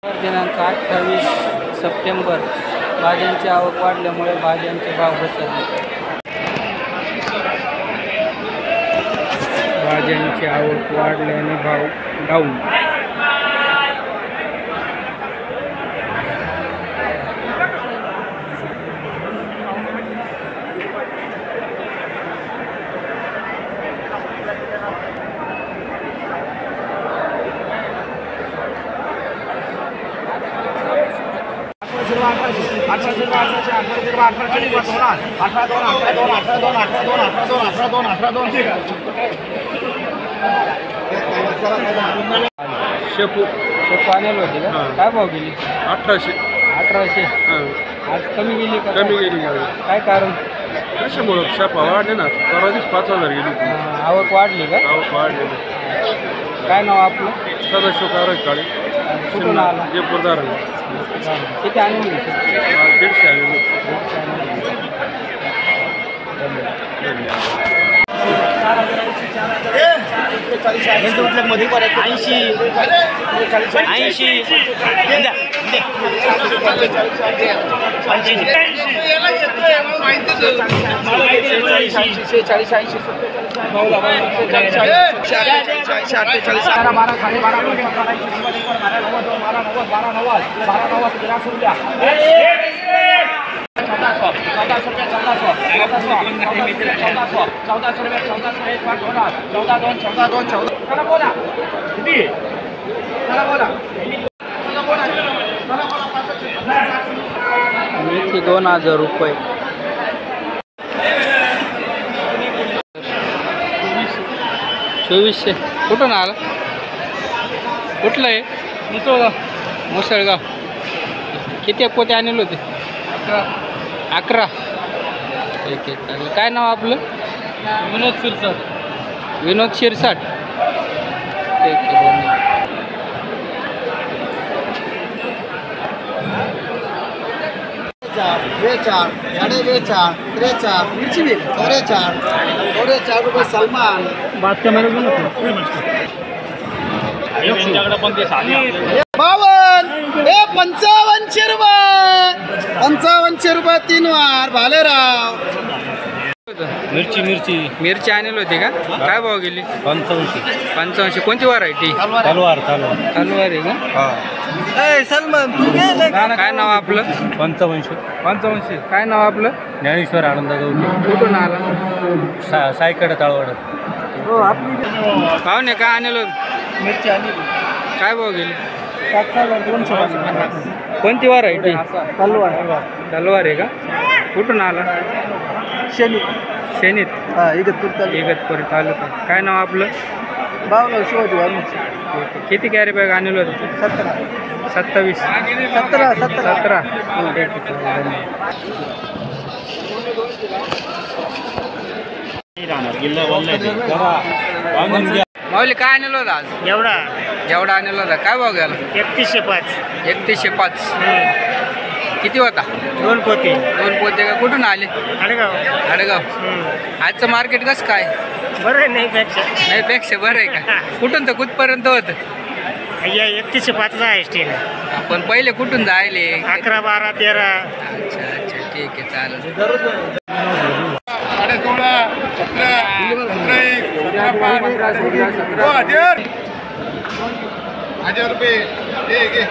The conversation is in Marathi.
दिनांक 28 सप्टेंबर भाज्यांची आवक वाढल्यामुळे भाज्यांचे भाव घसरले. भाज्यांची आवक वाढल्याने भाव डाऊन. शेपू आणले होते का? काय भाव गेली? 1800. आज कमी गेली का? कमी गेली. काय कारण? कशामुळं शेपा वाढले ना. परवा दिवशी 5000 गेली. आवक वाढली का? आवक वाढली. काय नाव आपलं? सदाशिव कारक काळे. कुठून आला? जयपूरदार. किती आणली? 150 आले. मध्ये 2000 रुपये. 2400. कुठून आला? कुठलं आहे? मुसळगाव. किती पोते आणले होते? 11. ठीक आहे, चालेल. काय नाव आपलं? विनोद शिरसाट. ठीक आहे, धन्यवाद. ₹4 सलमान. बात कॅमेरा पण 55 रुपये 3 वार भालेराव. मिरची आणली होती का? काय भाव गेली? 55. कोणती व्हरायटी? तलवार आहे का? सलमान तू काय नाव आपलं? 55. काय नाव आपलं? ज्ञानेश्वर आनंद गौरी. कुठून आला? सायकडे ताळवाडत. पाहुणे काय आणलं होतं? मिरची आणि काय भाव गेली? 7,250. कोणती व्हरायटी? तलवार आहे का? कुठून आला? शेनीत. इगतपुरी तालुका. काय नाव आपलं? बावला शिवाजी वाल्मिकी. किती कॅरी बॅग आणलं होतं? 27. 17. माऊली काय आणलं होतं आज? जेवढा आणलं होता. काय भाव गेला? 3105. किती होता? 2 पोते. 2 पोते का? कुठून आले? आडगाव. आजचं मार्केट कसं काय? बरं नाही पेक्षा बरं आहे का? कुठून तर कुठपर्यंत होतं? 3105 आहे स्टेल. पण पहिले कुठून जायले? 11, 12, 13. अच्छा, ठीक आहे, चालेल. 16, 17, 18, 19, 20.